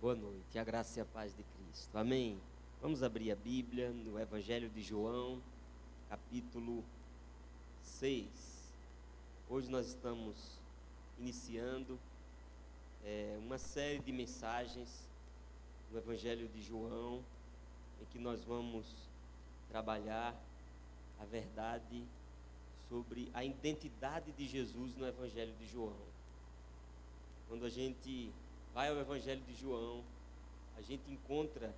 Boa noite, a graça e a paz de Cristo. Amém. Vamos abrir a Bíblia no Evangelho de João, capítulo 6. Hoje nós estamos iniciando uma série de mensagens no Evangelho de João, em que nós vamos trabalhar a verdade sobre a identidade de Jesus no Evangelho de João. Quando a gente vai ao Evangelho de João, a gente encontra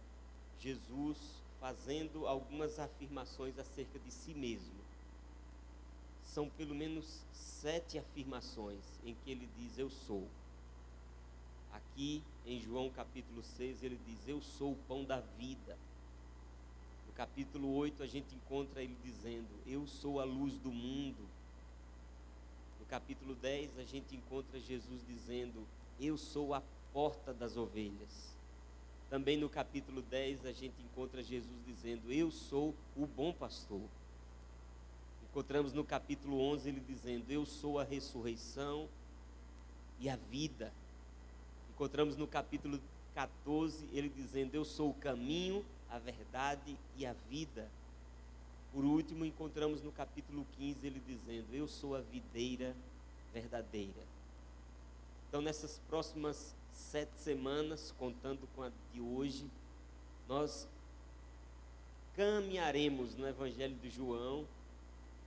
Jesus fazendo algumas afirmações acerca de si mesmo. São pelo menos 7 afirmações em que ele diz: eu sou. Aqui em João capítulo 6 ele diz: eu sou o pão da vida. No capítulo 8 a gente encontra ele dizendo: eu sou a luz do mundo. No capítulo 10 a gente encontra Jesus dizendo: eu sou a porta das ovelhas. Também no capítulo 10 a gente encontra Jesus dizendo: eu sou o bom pastor. Encontramos no capítulo 11 ele dizendo: eu sou a ressurreição e a vida. Encontramos no capítulo 14 ele dizendo: eu sou o caminho, a verdade e a vida. Por último, encontramos no capítulo 15 ele dizendo: eu sou a videira verdadeira. Então, nessas próximas 7 semanas, contando com a de hoje, nós caminharemos no Evangelho de João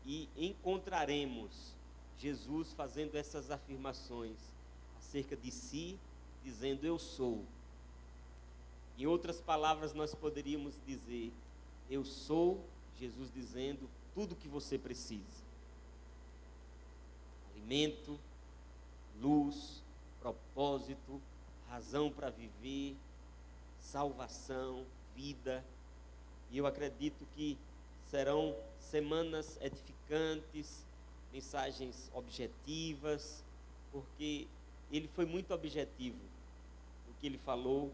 e encontraremos Jesus fazendo essas afirmações acerca de si, dizendo: eu sou. Em outras palavras, nós poderíamos dizer: eu sou, Jesus dizendo, tudo que você precisa. Alimento, luz, propósito, razão para viver, salvação, vida. E eu acredito que serão semanas edificantes, mensagens objetivas, porque ele foi muito objetivo no que ele falou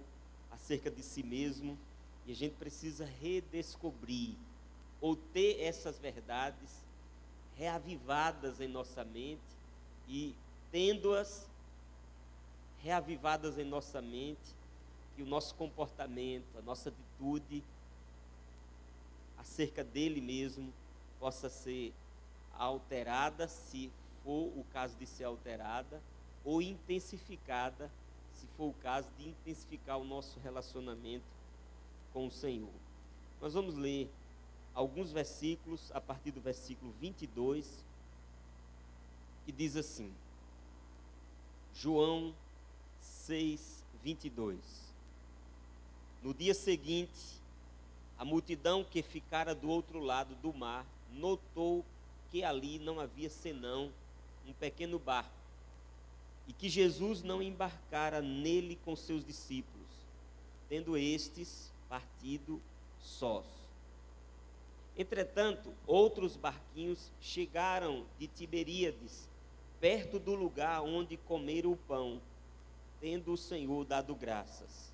acerca de si mesmo, e a gente precisa redescobrir ou ter essas verdades reavivadas em nossa mente, e tendo-as reavivadas em nossa mente, que o nosso comportamento, a nossa atitude acerca dele mesmo possa ser alterada, se for o caso de ser alterada, ou intensificada, se for o caso de intensificar o nosso relacionamento com o Senhor. Nós vamos ler alguns versículos, a partir do versículo 22, que diz assim: João 6, 22. No dia seguinte, a multidão que ficara do outro lado do mar notou que ali não havia senão um pequeno barco, e que Jesus não embarcara nele com seus discípulos, tendo estes partido sós. Entretanto, outros barquinhos chegaram de Tiberíades, perto do lugar onde comeram o pão, tendo o Senhor dado graças.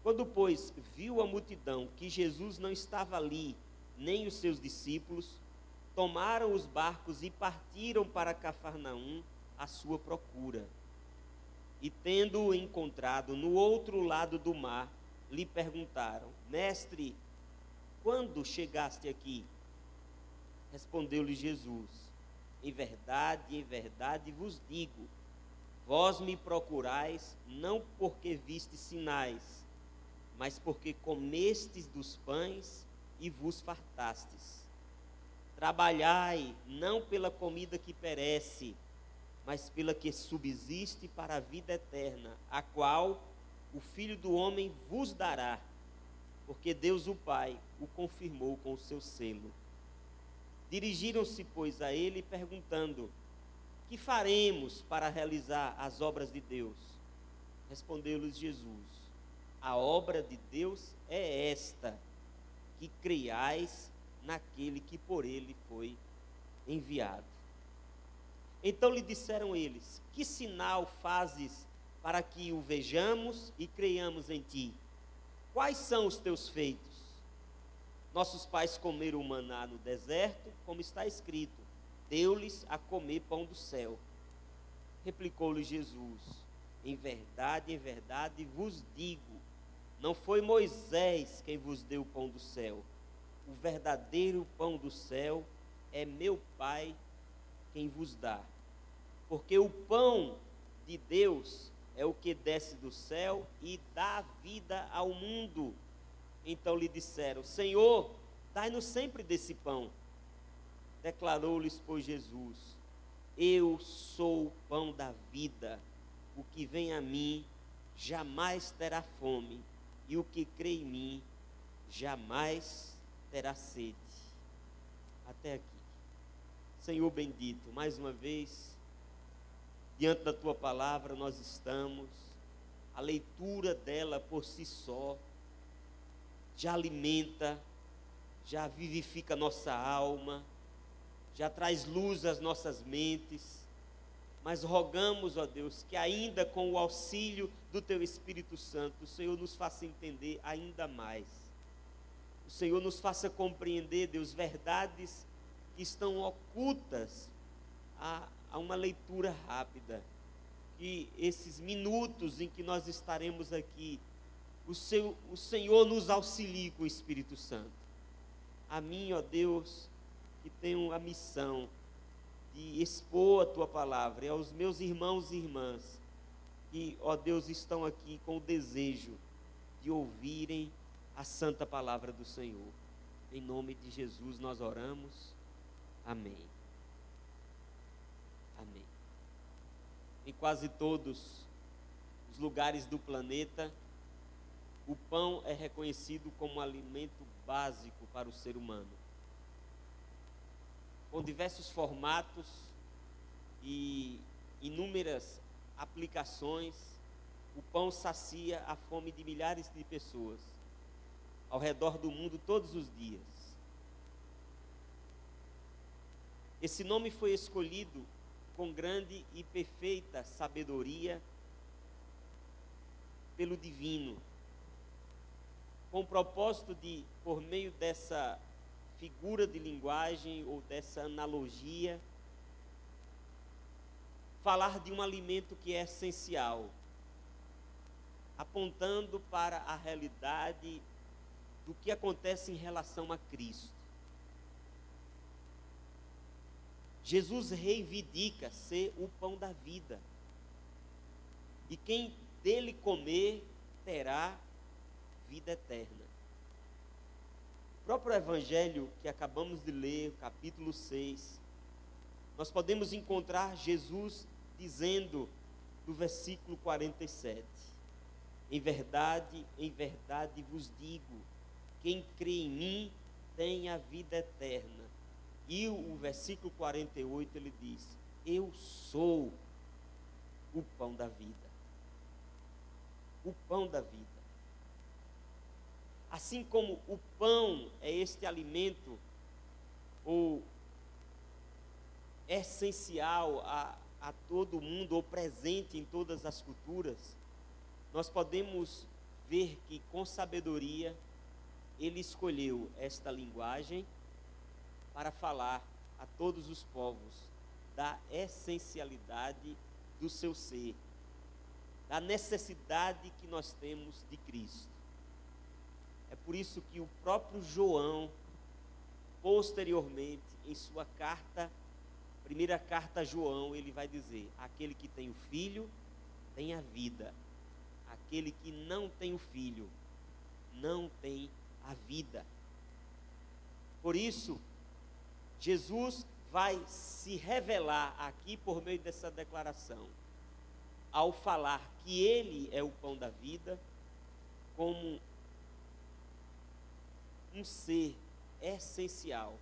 Quando, pois, viu a multidão que Jesus não estava ali, nem os seus discípulos, tomaram os barcos e partiram para Cafarnaum à sua procura. E tendo-o encontrado no outro lado do mar, lhe perguntaram: Mestre, quando chegaste aqui? Respondeu-lhe Jesus: em verdade vos digo, vós me procurais, não porque vistes sinais, mas porque comestes dos pães e vos fartastes. Trabalhai, não pela comida que perece, mas pela que subsiste para a vida eterna, a qual o Filho do Homem vos dará, porque Deus o Pai o confirmou com o seu selo. Dirigiram-se, pois, a ele, perguntando: que faremos para realizar as obras de Deus? Respondeu-lhes Jesus: a obra de Deus é esta, que creiais naquele que por ele foi enviado. Então lhe disseram eles: que sinal fazes para que o vejamos e creiamos em ti? Quais são os teus feitos? Nossos pais comeram o maná no deserto, como está escrito: deu-lhes a comer pão do céu. Replicou-lhe Jesus: em verdade vos digo, não foi Moisés quem vos deu o pão do céu. O verdadeiro pão do céu é meu Pai quem vos dá. Porque o pão de Deus é o que desce do céu e dá vida ao mundo. Então lhe disseram: Senhor, dai-nos sempre desse pão. Declarou-lhes, pois, Jesus: Eu sou o pão da vida. O que vem a mim jamais terá fome, e o que crê em mim jamais terá sede. Até aqui. Senhor bendito, mais uma vez, diante da tua palavra nós estamos. A leitura dela por si só já alimenta, já vivifica nossa alma, já traz luz às nossas mentes. Mas rogamos, ó Deus, que ainda com o auxílio do Teu Espírito Santo, o Senhor nos faça entender ainda mais. O Senhor nos faça compreender, Deus, verdades que estão ocultas a uma leitura rápida. Que esses minutos em que nós estaremos aqui, o Senhor nos auxilie com o Espírito Santo. A mim, ó Deus, que tenho a missão de expor a tua palavra, e aos meus irmãos e irmãs que, ó Deus, estão aqui com o desejo de ouvirem a santa palavra do Senhor. Em nome de Jesus nós oramos. Amém. Amém. Em quase todos os lugares do planeta, o pão é reconhecido como um alimento básico para o ser humano. Com diversos formatos e inúmeras aplicações, o pão sacia a fome de milhares de pessoas ao redor do mundo todos os dias. Esse nome foi escolhido com grande e perfeita sabedoria pelo divino, com o propósito de, por meio dessa figura de linguagem ou dessa analogia, falar de um alimento que é essencial, apontando para a realidade do que acontece em relação a Cristo. Jesus reivindica ser o pão da vida, e quem dele comer terá vida eterna. O próprio evangelho que acabamos de ler, capítulo 6, nós podemos encontrar Jesus dizendo, no versículo 47, em verdade vos digo, quem crê em mim tem a vida eterna. E o versículo 48 ele diz: eu sou o pão da vida. O pão da vida. Assim como o pão é este alimento ou essencial a todo mundo, ou presente em todas as culturas, nós podemos ver que com sabedoria ele escolheu esta linguagem para falar a todos os povos da essencialidade do seu ser, da necessidade que nós temos de Cristo. É por isso que o próprio João, posteriormente, em sua carta, primeira carta a João, ele vai dizer: aquele que tem o Filho tem a vida, aquele que não tem o Filho não tem a vida. Por isso, Jesus vai se revelar aqui por meio dessa declaração, ao falar que Ele é o pão da vida, como um ser essencial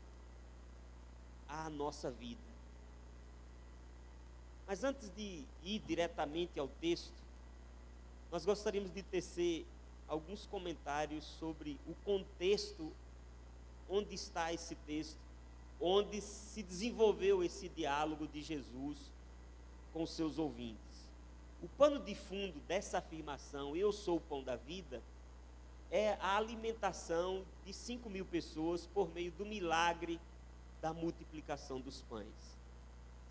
à nossa vida. Mas antes de ir diretamente ao texto, nós gostaríamos de tecer alguns comentários sobre o contexto onde está esse texto, onde se desenvolveu esse diálogo de Jesus com seus ouvintes. O pano de fundo dessa afirmação, eu sou o pão da vida, é a alimentação de 5.000 pessoas por meio do milagre da multiplicação dos pães.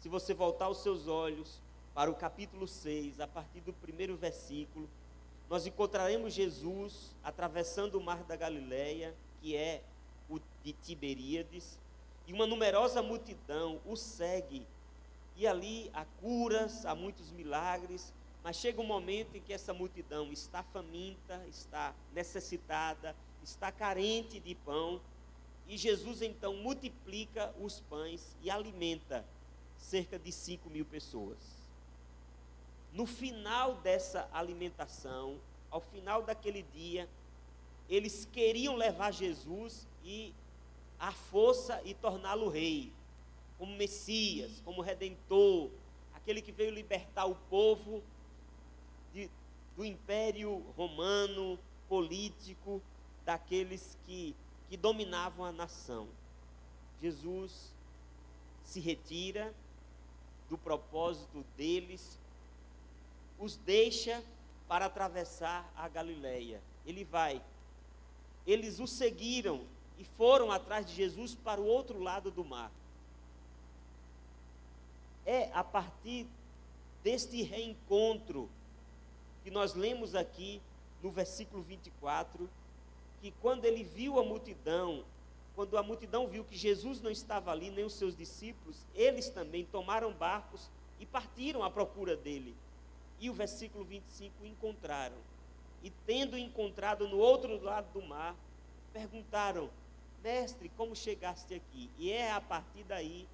Se você voltar os seus olhos para o capítulo 6, a partir do primeiro versículo, nós encontraremos Jesus atravessando o mar da Galileia, que é o de Tiberíades, e uma numerosa multidão o segue. E ali há curas, há muitos milagres, mas chega um momento em que essa multidão está faminta, está necessitada, está carente de pão, e Jesus então multiplica os pães e alimenta cerca de 5.000 pessoas. No final dessa alimentação, ao final daquele dia, eles queriam levar Jesus à força e torná-lo rei, como Messias, como Redentor, aquele que veio libertar o povo do império romano, político, daqueles que dominavam a nação. Jesus se retira do propósito deles, os deixa para atravessar a Galileia. Eles o seguiram e foram atrás de Jesus para o outro lado do mar. É a partir deste reencontro que nós lemos aqui no versículo 24, que quando ele viu a multidão, quando a multidão viu que Jesus não estava ali, nem os seus discípulos, eles também tomaram barcos e partiram à procura dele. E o versículo 25, encontraram. E tendo encontrado no outro lado do mar, perguntaram: mestre, como chegaste aqui? E é a partir daí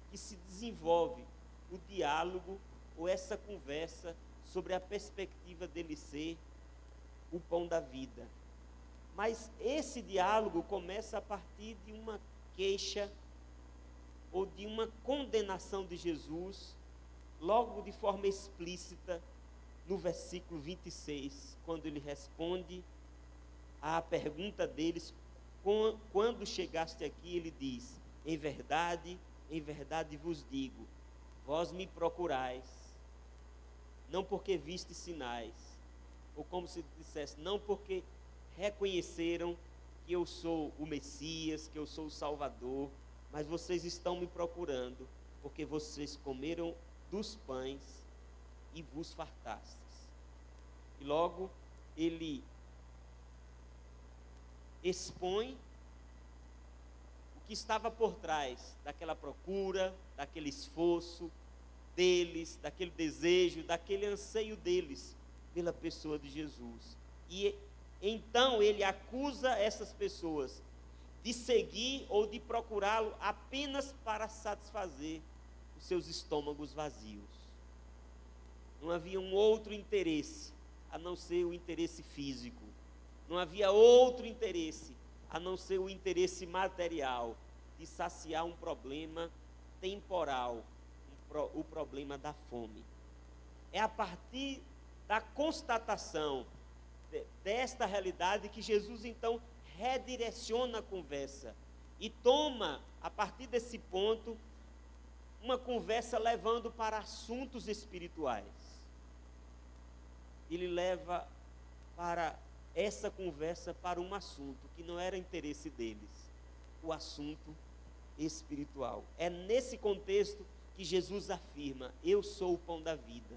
que se desenvolve o diálogo ou essa conversa sobre a perspectiva dele ser o pão da vida. Mas esse diálogo começa a partir de uma queixa ou de uma condenação de Jesus, logo de forma explícita, no versículo 26, quando ele responde à pergunta deles: quando chegaste aqui, ele diz: em verdade vos digo, vós me procurais, não porque vistes sinais, ou como se dissesse, não porque reconheceram que eu sou o Messias, que eu sou o Salvador, mas vocês estão me procurando, porque vocês comeram dos pães e vos fartastes. E logo ele expõe o que estava por trás daquela procura, daquele esforço deles, daquele desejo, daquele anseio deles pela pessoa de Jesus. E então ele acusa essas pessoas de seguir ou de procurá-lo apenas para satisfazer os seus estômagos vazios. Não havia um outro interesse a não ser o interesse físico. Não havia outro interesse a não ser o interesse material de saciar um problema temporal, o problema da fome. É a partir da constatação desta realidade que Jesus então redireciona a conversa e toma, a partir desse ponto, uma conversa levando para assuntos espirituais. Ele leva para essa conversa para um assunto que não era interesse deles, o assunto espiritual. É nesse contexto que Jesus afirma: eu sou o pão da vida.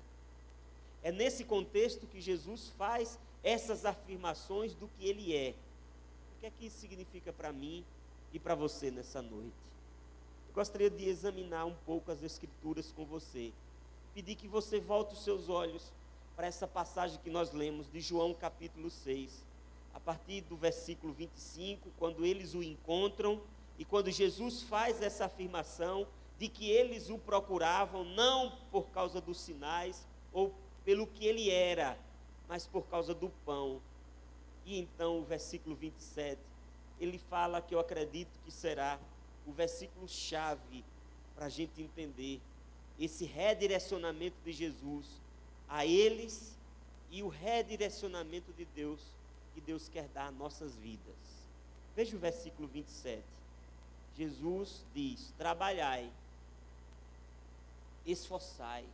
É nesse contexto que Jesus faz essas afirmações do que ele é. O que é que isso significa para mim e para você nessa noite? Eu gostaria de examinar um pouco as Escrituras com você. Pedir que você volte os seus olhos para essa passagem que nós lemos de João capítulo 6, a partir do versículo 25, quando eles o encontram e quando Jesus faz essa afirmação de que eles o procuravam não por causa dos sinais ou pelo que ele era, mas por causa do pão. E então o versículo 27, ele fala que eu acredito que será o versículo chave para a gente entender esse redirecionamento de Jesus a eles e o redirecionamento de Deus que Deus quer dar a nossas vidas. Veja o versículo 27. Jesus diz: trabalhai, esforçai,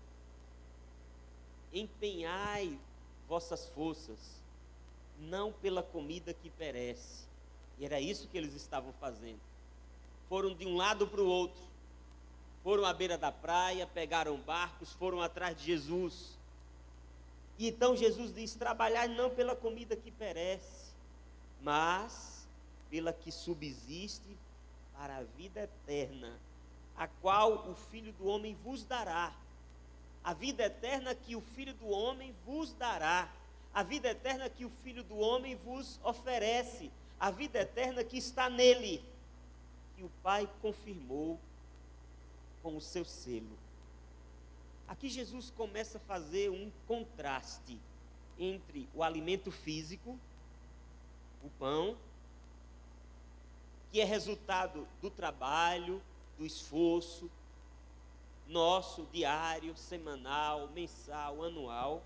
empenhai vossas forças, não pela comida que perece. E era isso que eles estavam fazendo. Foram de um lado para o outro, foram à beira da praia, pegaram barcos, foram atrás de Jesus. E então Jesus diz: trabalhai não pela comida que perece, mas pela que subsiste para a vida eterna, a qual o Filho do Homem vos dará. A vida eterna que o Filho do Homem vos dará. A vida eterna que o Filho do Homem vos oferece. A vida eterna que está nele, que o Pai confirmou com o seu selo. Aqui Jesus começa a fazer um contraste entre o alimento físico, o pão, que é resultado do trabalho, do esforço nosso, diário, semanal, mensal, anual.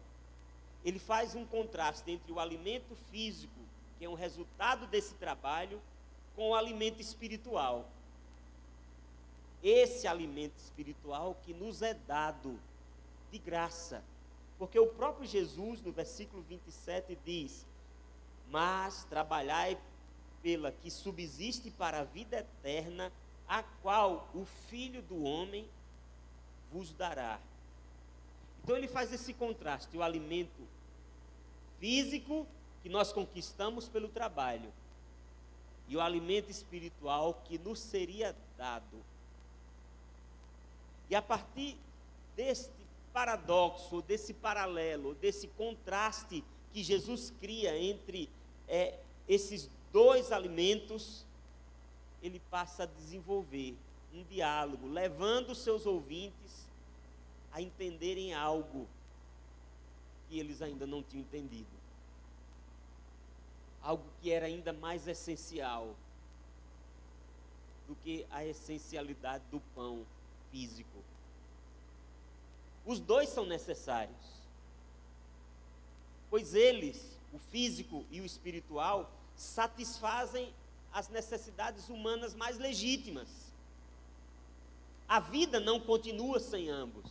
Ele faz um contraste entre o alimento físico, que é um resultado desse trabalho, com o alimento espiritual. Esse alimento espiritual que nos é dado de graça. Porque o próprio Jesus, no versículo 27, diz: mas trabalhai pela que subsiste para a vida eterna, a qual o Filho do Homem vos dará. Então ele faz esse contraste, o alimento físico que nós conquistamos pelo trabalho e o alimento espiritual que nos seria dado. E a partir deste paradoxo, desse paralelo, desse contraste que Jesus cria entre esses dois alimentos, ele passa a desenvolver um diálogo, levando os seus ouvintes a entenderem algo que eles ainda não tinham entendido. Algo que era ainda mais essencial do que a essencialidade do pão físico. Os dois são necessários, pois eles, o físico e o espiritual, satisfazem as necessidades humanas mais legítimas. A vida não continua sem ambos.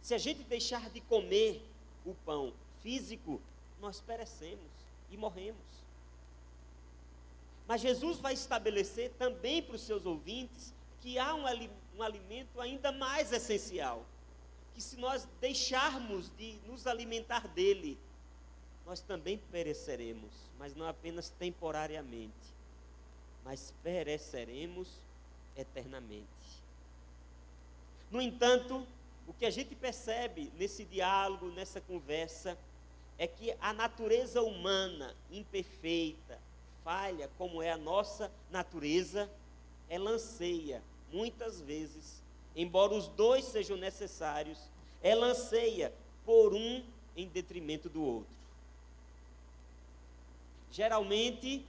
Se a gente deixar de comer o pão físico, nós perecemos e morremos. Mas Jesus vai estabelecer também para os seus ouvintes que há um alimento ainda mais essencial, que se nós deixarmos de nos alimentar dele, nós também pereceremos, mas não apenas temporariamente, mas pereceremos eternamente. No entanto, o que a gente percebe nesse diálogo, nessa conversa, é que a natureza humana, imperfeita, falha, como é a nossa natureza, ela anseia, muitas vezes, embora os dois sejam necessários, ela anseia por um em detrimento do outro. Geralmente,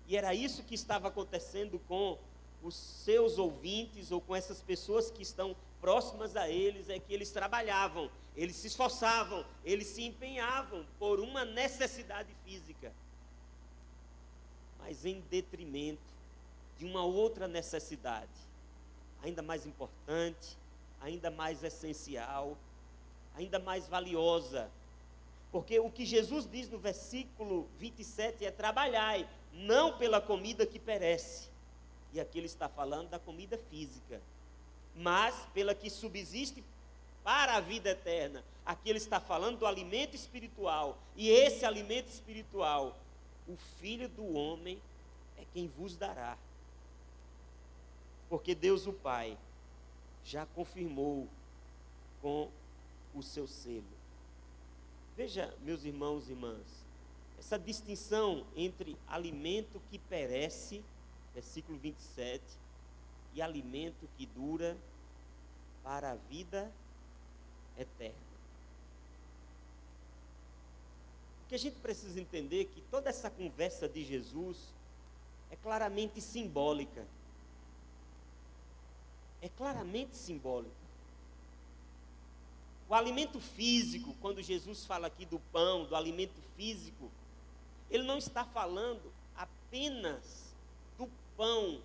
e era isso que estava acontecendo com os seus ouvintes, ou com essas pessoas que estão próximas a eles, é que eles trabalhavam, eles se esforçavam, eles se empenhavam por uma necessidade física, mas em detrimento de uma outra necessidade, ainda mais importante, ainda mais essencial, ainda mais valiosa. Porque o que Jesus diz no versículo 27 é: trabalhai, não pela comida que perece. E aqui ele está falando da comida física, mas pela que subsiste para a vida eterna. Aqui ele está falando do alimento espiritual. E esse alimento espiritual, o Filho do Homem é quem vos dará. Porque Deus o Pai já confirmou com o seu selo. Veja, meus irmãos e irmãs, essa distinção entre alimento que perece, versículo 27, e alimento que dura para a vida eterna. O que a gente precisa entender é que toda essa conversa de Jesus é claramente simbólica. É claramente simbólica. O alimento físico, quando Jesus fala aqui do pão, do alimento físico, ele não está falando apenas do pão,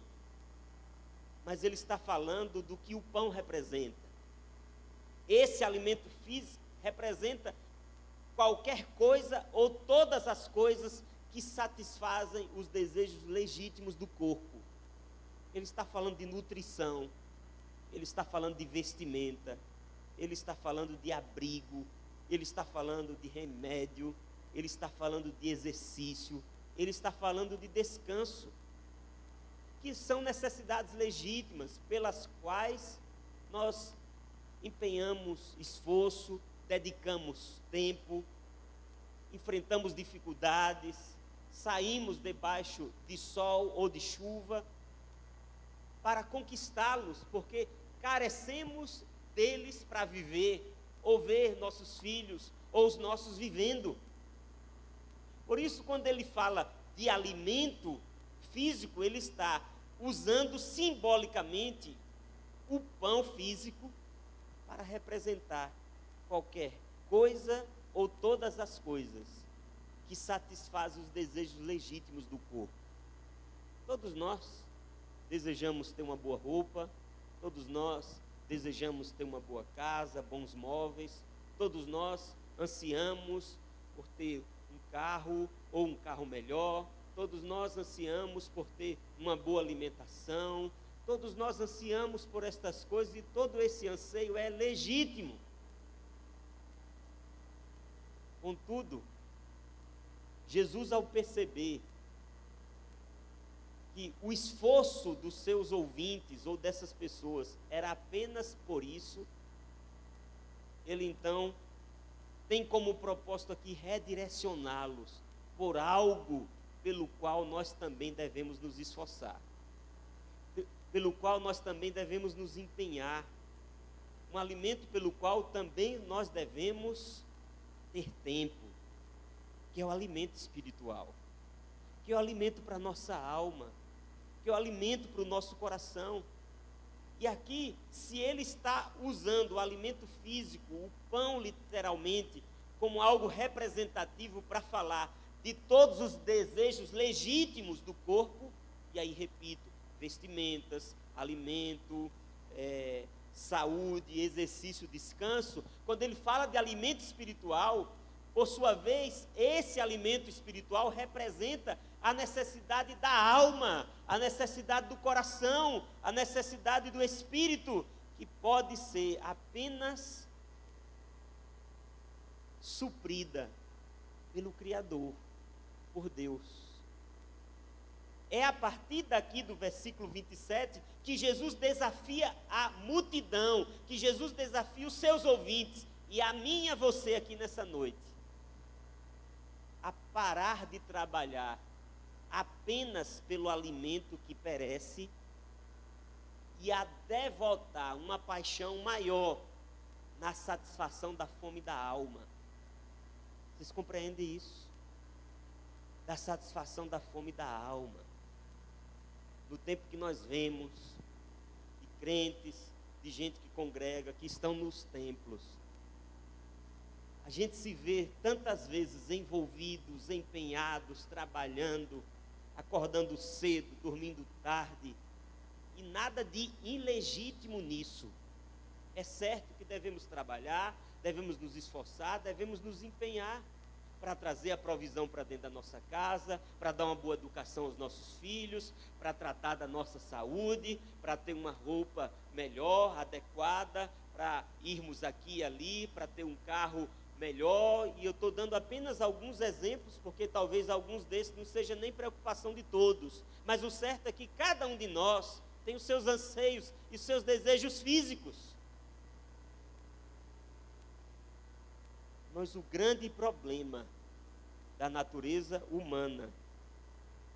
mas ele está falando do que o pão representa. Esse alimento físico representa qualquer coisa ou todas as coisas que satisfazem os desejos legítimos do corpo. Ele está falando de nutrição, ele está falando de vestimenta, ele está falando de abrigo, ele está falando de remédio, ele está falando de exercício, ele está falando de descanso, que são necessidades legítimas pelas quais nós empenhamos esforço, dedicamos tempo, enfrentamos dificuldades, saímos debaixo de sol ou de chuva para conquistá-los, porque carecemos deles para viver, ou ver nossos filhos, ou os nossos vivendo. Por isso, quando ele fala de alimento físico, ele está usando simbolicamente o pão físico para representar qualquer coisa ou todas as coisas que satisfazem os desejos legítimos do corpo. Todos nós desejamos ter uma boa roupa, todos nós desejamos ter uma boa casa, bons móveis, todos nós ansiamos por ter um carro ou um carro melhor, todos nós ansiamos por ter uma boa alimentação, todos nós ansiamos por estas coisas e todo esse anseio é legítimo. Contudo, Jesus, ao perceber que o esforço dos seus ouvintes ou dessas pessoas era apenas por isso, ele então tem como propósito aqui redirecioná-los por algo pelo qual nós também devemos nos esforçar, pelo qual nós também devemos nos empenhar, um alimento pelo qual também nós devemos ter tempo, que é o alimento espiritual, que é o alimento para a nossa alma, que é o alimento para o nosso coração. E aqui, se ele está usando o alimento físico, o pão literalmente, como algo representativo para falar de todos os desejos legítimos do corpo, e aí repito, vestimentas, alimento, saúde, exercício, descanso, quando ele fala de alimento espiritual, por sua vez, esse alimento espiritual representa a necessidade da alma, a necessidade do coração, a necessidade do espírito, que pode ser apenas suprida pelo Criador, por Deus. É a partir daqui do versículo 27 que Jesus desafia a multidão, que Jesus desafia os seus ouvintes, e a mim e a você aqui nessa noite, a parar de trabalhar apenas pelo alimento que perece e a devotar uma paixão maior na satisfação da fome da alma. Vocês compreendem isso? Da satisfação da fome da alma. No tempo que nós vemos de crentes, de gente que congrega, que estão nos templos, a gente se vê tantas vezes envolvidos, empenhados, trabalhando, acordando cedo, dormindo tarde, e nada de ilegítimo nisso. É certo que devemos trabalhar, devemos nos esforçar, devemos nos empenhar para trazer a provisão para dentro da nossa casa, para dar uma boa educação aos nossos filhos, para tratar da nossa saúde, para ter uma roupa melhor, adequada, para irmos aqui e ali, para ter um carro melhor. E eu estou dando apenas alguns exemplos, porque talvez alguns desses não sejam nem preocupação de todos, mas o certo é que cada um de nós tem os seus anseios e os seus desejos físicos. Mas o grande problema da natureza humana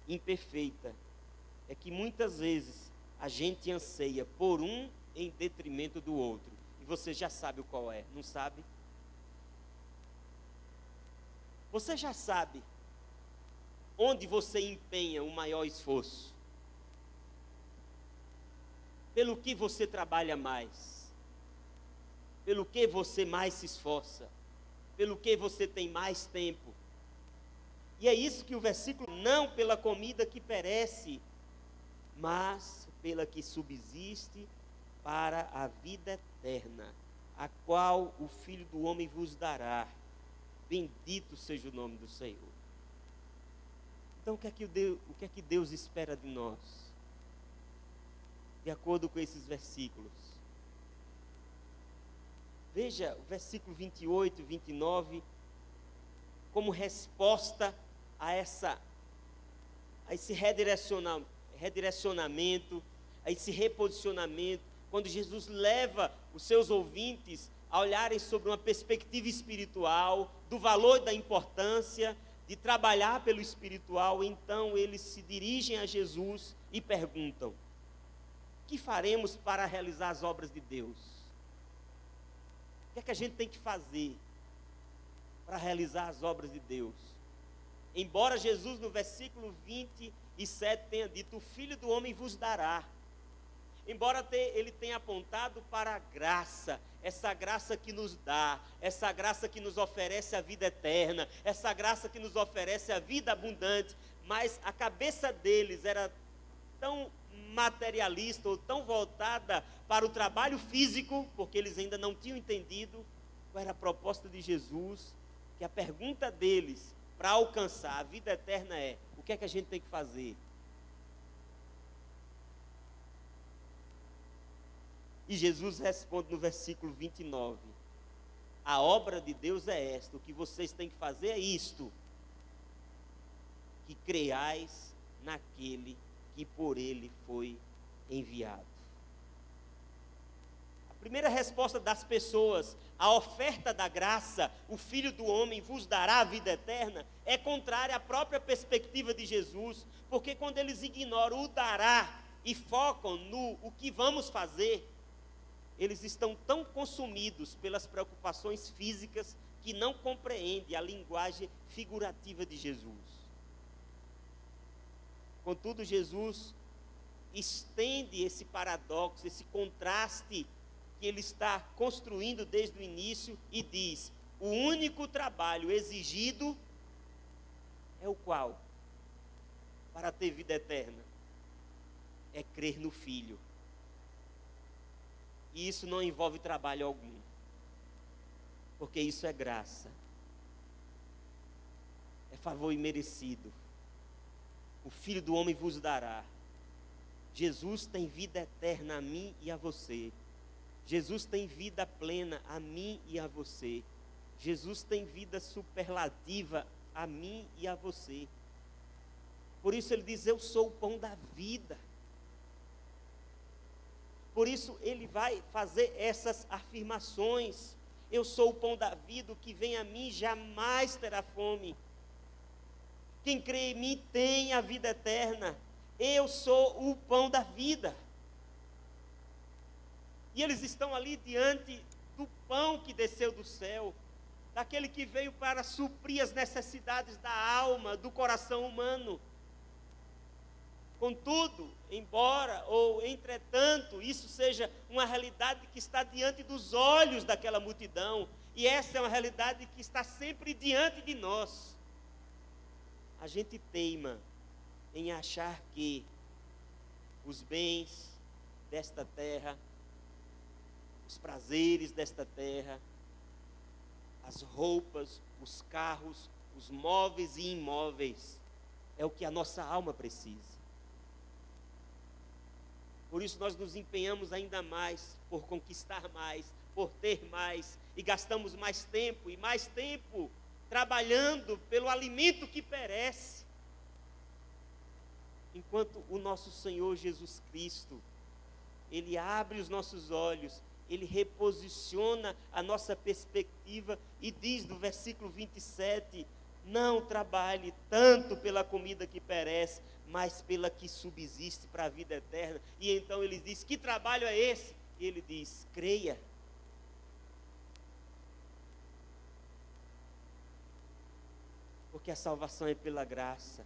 imperfeita é que muitas vezes a gente anseia por um em detrimento do outro. E você já sabe qual é, não sabe? Você já sabe onde você empenha o maior esforço? Pelo que você trabalha mais? Pelo que você mais se esforça? Pelo que você tem mais tempo? E é isso que o versículo, não pela comida que perece, mas pela que subsiste para a vida eterna, a qual o Filho do Homem vos dará. Bendito seja o nome do Senhor. Então, o que é que Deus espera de nós? De acordo com esses versículos, Veja o versículo 28 e 29, como resposta a esse redirecionamento, a esse reposicionamento, quando Jesus leva os seus ouvintes a olharem sobre uma perspectiva espiritual, do valor e da importância de trabalhar pelo espiritual, então eles se dirigem a Jesus e perguntam: o que faremos para realizar as obras de Deus? O que é que a gente tem que fazer para realizar as obras de Deus? Embora Jesus no versículo 27 tenha dito: o Filho do Homem vos dará. Embora ele tenha apontado para a graça, essa graça que nos dá, essa graça que nos oferece a vida eterna, essa graça que nos oferece a vida abundante, mas a cabeça deles era tão materialista ou tão voltada para o trabalho físico, porque eles ainda não tinham entendido qual era a proposta de Jesus, que a pergunta deles para alcançar a vida eterna é: o que é que a gente tem que fazer? E Jesus responde no versículo 29, a obra de Deus é esta, o que vocês têm que fazer é isto, que creiais naquele que por ele foi enviado. A primeira resposta das pessoas, a oferta da graça, o Filho do Homem vos dará a vida eterna, é contrária à própria perspectiva de Jesus, porque quando eles ignoram o dará e focam no o que vamos fazer, eles estão tão consumidos pelas preocupações físicas que não compreendem a linguagem figurativa de Jesus. Contudo, Jesus estende esse paradoxo, esse contraste que ele está construindo desde o início e diz: o único trabalho exigido é o qual? Para ter vida eterna, é crer no Filho. E isso não envolve trabalho algum, porque isso é graça, é favor imerecido. O Filho do Homem vos dará. Jesus tem vida eterna a mim e a você. Jesus tem vida plena a mim e a você. Jesus tem vida superlativa a mim e a você. Por isso ele diz: eu sou o pão da vida. Por isso ele vai fazer essas afirmações: eu sou o pão da vida, o que vem a mim jamais terá fome. Quem crê em mim tem a vida eterna. Eu sou o pão da vida. E eles estão ali diante do pão que desceu do céu, daquele que veio para suprir as necessidades da alma, do coração humano. Contudo, embora ou entretanto, isso seja uma realidade que está diante dos olhos daquela multidão, e essa é uma realidade que está sempre diante de nós, a gente teima em achar que os bens desta terra, os prazeres desta terra, as roupas, os carros, os móveis e imóveis, é o que a nossa alma precisa. Por isso nós nos empenhamos ainda mais por conquistar mais, por ter mais, e gastamos mais tempo trabalhando pelo alimento que perece. Enquanto o nosso Senhor Jesus Cristo, Ele abre os nossos olhos, Ele reposiciona a nossa perspectiva e diz no versículo 27, não trabalhe tanto pela comida que perece, mas pela que subsiste para a vida eterna. E então ele diz: que trabalho é esse? E ele diz: creia. Porque a salvação é pela graça,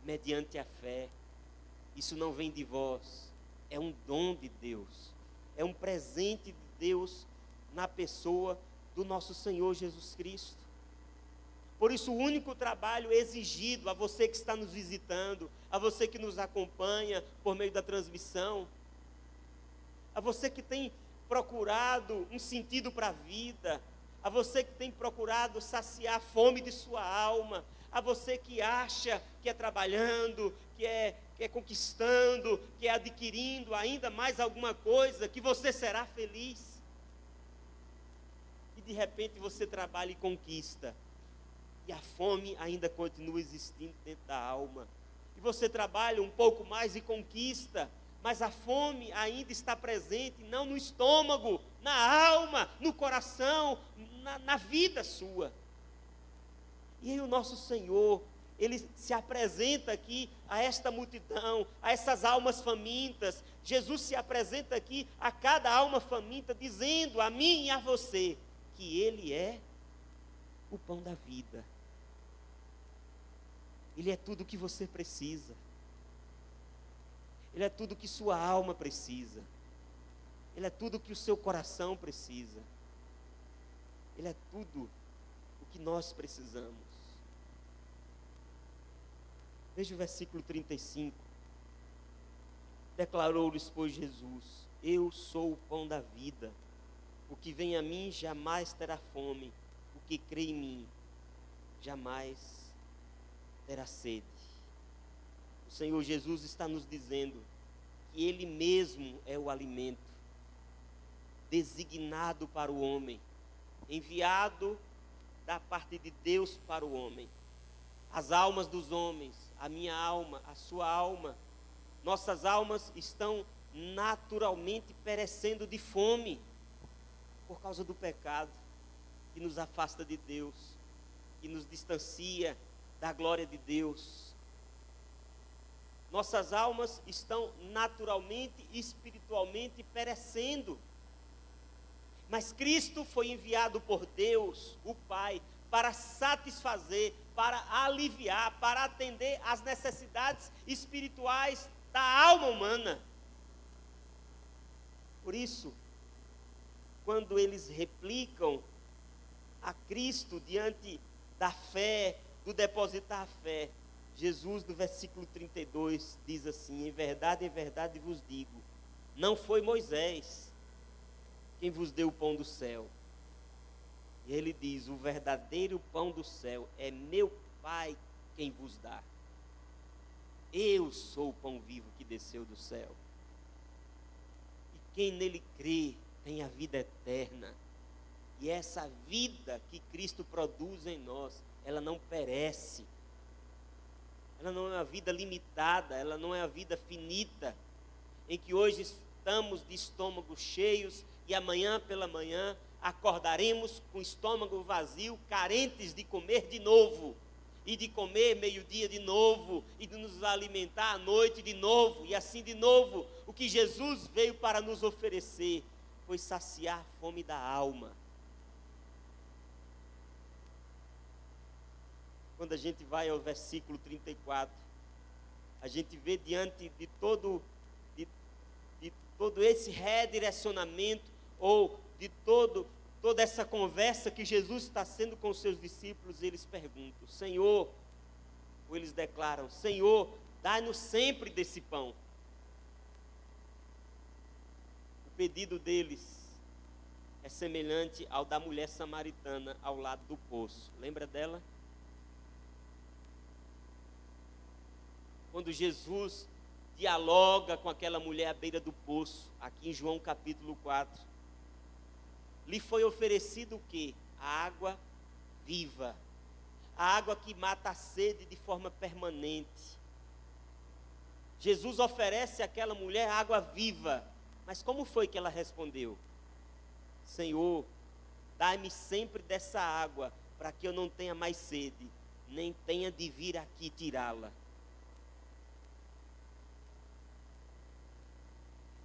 mediante a fé. Isso não vem de vós, é um dom de Deus, é um presente de Deus na pessoa do nosso Senhor Jesus Cristo. Por isso, o único trabalho exigido a você que está nos visitando, a você que nos acompanha por meio da transmissão, a você que tem procurado um sentido para a vida, a você que tem procurado saciar a fome de sua alma, a você que acha que é trabalhando, que é conquistando, que é adquirindo ainda mais alguma coisa, que você será feliz. e de repente você trabalha e conquista, e a fome ainda continua existindo dentro da alma. E você trabalha um pouco mais e conquista, mas a fome ainda está presente, não no estômago, na alma, no coração, na vida sua. E aí o nosso Senhor, Ele se apresenta aqui a esta multidão, a essas almas famintas. Jesus se apresenta aqui a cada alma faminta, dizendo a mim e a você, que Ele é o pão da vida. Ele é tudo o que você precisa. Ele é tudo o que sua alma precisa. Ele é tudo o que o seu coração precisa. Ele é tudo o que nós precisamos. Veja o versículo 35. Declarou-lhes, pois, Jesus: eu sou o pão da vida. O que vem a mim jamais terá fome. O que crê em mim jamais terá sede. O Senhor Jesus está nos dizendo que Ele mesmo é o alimento designado para o homem, enviado da parte de Deus para o homem. As almas dos homens, a minha alma, a sua alma, nossas almas estão naturalmente perecendo de fome por causa do pecado que nos afasta de Deus, que nos distancia da glória de Deus. Nossas almas estão naturalmente e espiritualmente perecendo. Mas Cristo foi enviado por Deus, o Pai, para satisfazer, para aliviar, para atender às necessidades espirituais da alma humana. Por isso, quando eles replicam a Cristo diante da fé, do depositar a fé, Jesus, no versículo 32, diz assim: em verdade vos digo, não foi Moisés quem vos deu o pão do céu. E ele diz: o verdadeiro pão do céu é meu Pai quem vos dá. Eu sou o pão vivo que desceu do céu. E quem nele crê tem a vida eterna. E essa vida que Cristo produz em nós, ela não perece. Ela não é uma vida limitada, ela não é uma vida finita, em que hoje estamos de estômagos cheios e amanhã pela manhã acordaremos com o estômago vazio, carentes de comer de novo, e de comer meio-dia de novo, e de nos alimentar à noite de novo, e assim de novo. O que Jesus veio para nos oferecer foi saciar a fome da alma. Quando a gente vai ao versículo 34, a gente vê diante de todo esse redirecionamento, ou de toda essa conversa que Jesus está tendo com os seus discípulos, eles perguntam: Senhor, ou eles declaram: Senhor, dai-nos sempre desse pão. O pedido deles é semelhante ao da mulher samaritana ao lado do poço. Lembra dela? Quando Jesus dialoga com aquela mulher à beira do poço, aqui em João capítulo 4, lhe foi oferecido o quê? A água viva, a água que mata a sede de forma permanente. Jesus oferece àquela mulher água viva, mas como foi que ela respondeu? Senhor, dai-me sempre dessa água, para que eu não tenha mais sede, nem tenha de vir aqui tirá-la.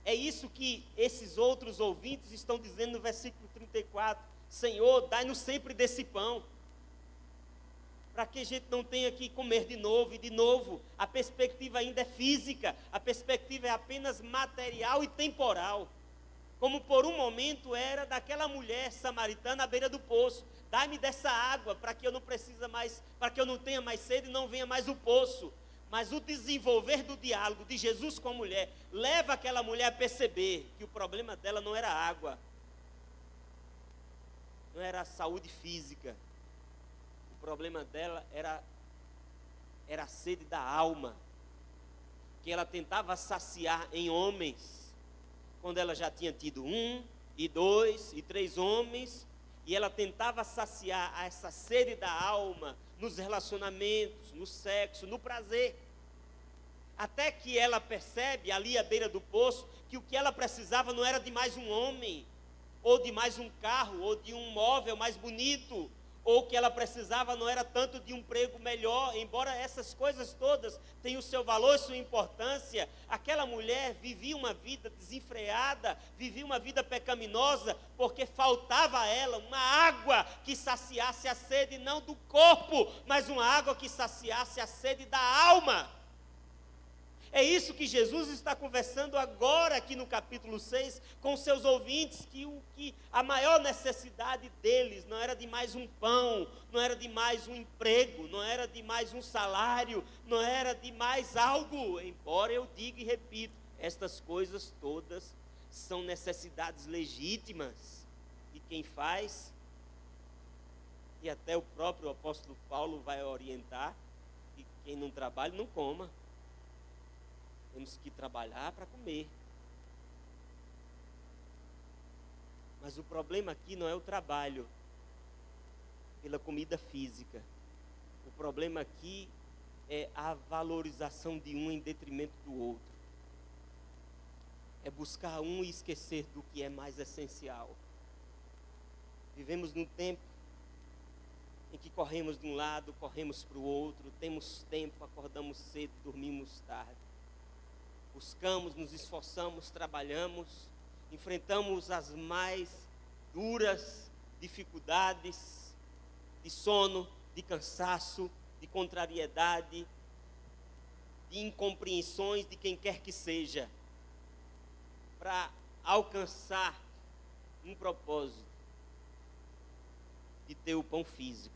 É isso que esses outros ouvintes estão dizendo no versículo 34. Senhor, dai-nos sempre desse pão, para que a gente não tenha que comer de novo e de novo. A perspectiva ainda é física, a perspectiva é apenas material e temporal, como por um momento era daquela mulher samaritana à beira do poço. Dai-me dessa água, para que eu não precise mais, para que eu não tenha mais sede e não venha mais o poço. Mas o desenvolver do diálogo de Jesus com a mulher leva aquela mulher a perceber que o problema dela não era a água, não era a saúde física. O problema dela era a sede da alma, que ela tentava saciar em homens, quando ela já tinha tido 1, e 2, e 3 homens, E ela tentava saciar essa sede da alma nos relacionamentos, no sexo, no prazer. Até que ela percebe, ali à beira do poço, que o que ela precisava não era de mais um homem, ou de mais um carro, ou de um móvel mais bonito, ou o que ela precisava não era tanto de um emprego melhor, embora essas coisas todas tenham o seu valor e sua importância. Aquela mulher vivia uma vida desenfreada, vivia uma vida pecaminosa, porque faltava a ela uma água que saciasse a sede não do corpo, mas uma água que saciasse a sede da alma. É isso que Jesus está conversando agora aqui no capítulo 6 com seus ouvintes, que a maior necessidade deles não era de mais um pão, não era de mais um emprego, não era de mais um salário, não era de mais algo. Embora eu diga e repito, estas coisas todas são necessidades legítimas de quem faz, e até o próprio apóstolo Paulo vai orientar que quem não trabalha não coma. Temos que trabalhar para comer. Mas o problema aqui não é o trabalho pela comida física. O problema aqui é a valorização de um em detrimento do outro. É buscar um e esquecer do que é mais essencial. Vivemos num tempo em que corremos de um lado, corremos para o outro, temos tempo, acordamos cedo, dormimos tarde. Buscamos, nos esforçamos, trabalhamos, enfrentamos as mais duras dificuldades de sono, de cansaço, de contrariedade, de incompreensões de quem quer que seja, para alcançar um propósito de ter o pão físico.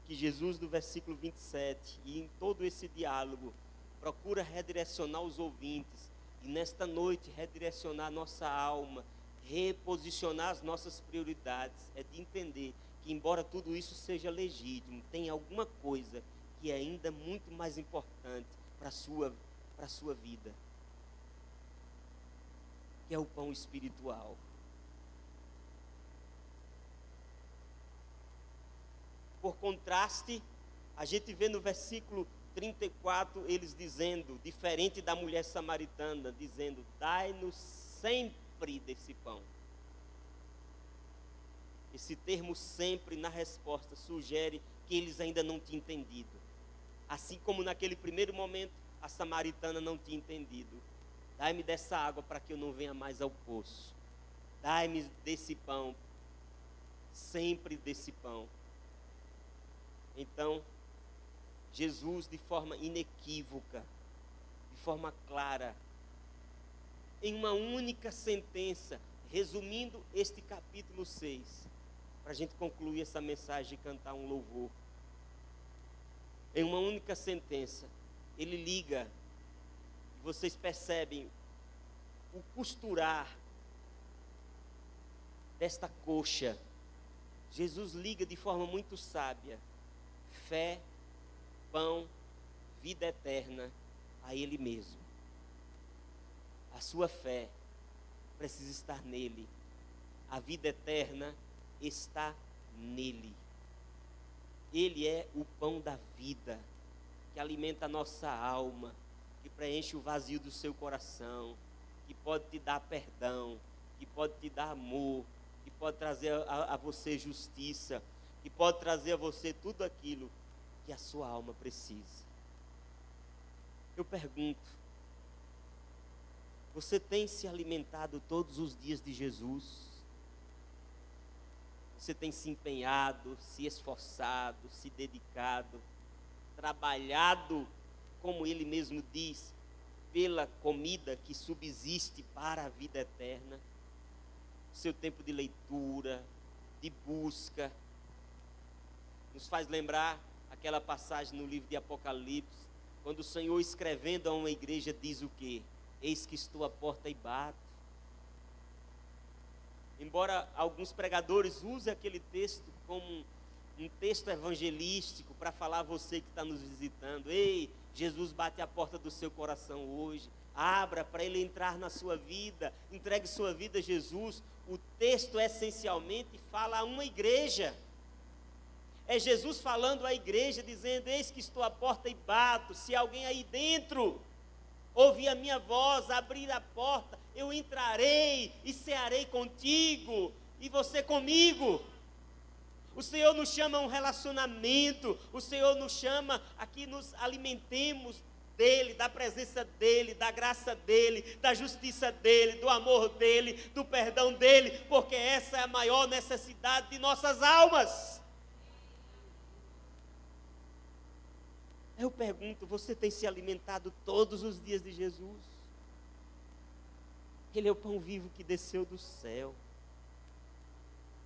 Que Jesus, do versículo 27, e em todo esse diálogo, procura redirecionar os ouvintes, e nesta noite redirecionar a nossa alma, reposicionar as nossas prioridades, é de entender que, embora tudo isso seja legítimo, tem alguma coisa que é ainda muito mais importante para a sua vida, que é o pão espiritual. Por contraste, a gente vê no versículo 34, eles dizendo, diferente da mulher samaritana, dizendo: dai-nos sempre desse pão. Esse termo sempre na resposta sugere que eles ainda não tinham entendido. Assim como naquele primeiro momento a samaritana não tinha entendido. Dai-me dessa água para que eu não venha mais ao poço. Dai-me desse pão, sempre desse pão. Então, Jesus, de forma inequívoca, de forma clara, em uma única sentença, resumindo este capítulo 6, para a gente concluir essa mensagem e cantar um louvor. Em uma única sentença, ele liga, vocês percebem o costurar desta coxa. Jesus liga de forma muito sábia fé, pão, vida eterna a Ele mesmo. A sua fé precisa estar nele. A vida eterna está nele. Ele é o pão da vida, que alimenta a nossa alma, que preenche o vazio do seu coração, que pode te dar perdão, que pode te dar amor, que pode trazer a você justiça, que pode trazer a você tudo aquilo que a sua alma precisa. Eu pergunto, você tem se alimentado todos os dias de Jesus? Você tem se empenhado, se esforçado, se dedicado, trabalhado, como ele mesmo diz, pela comida que subsiste para a vida eterna? Seu tempo de leitura, de busca, nos faz lembrar aquela passagem no livro de Apocalipse, quando o Senhor, escrevendo a uma igreja, diz o quê? Eis que estou à porta e bato. Embora alguns pregadores usem aquele texto como um texto evangelístico para falar a você que está nos visitando: ei, Jesus bate à porta do seu coração hoje, abra para Ele entrar na sua vida, entregue sua vida a Jesus. O texto essencialmente fala a uma igreja. É Jesus falando à igreja, dizendo: eis que estou à porta e bato, se alguém aí dentro ouvir a minha voz, abrir a porta, eu entrarei e cearei contigo, e você comigo. O Senhor nos chama a um relacionamento, o Senhor nos chama a que nos alimentemos dEle, da presença dEle, da graça dEle, da justiça dEle, do amor dEle, do perdão dEle, porque essa é a maior necessidade de nossas almas. Eu pergunto, você tem se alimentado todos os dias de Jesus? Ele é o pão vivo que desceu do céu.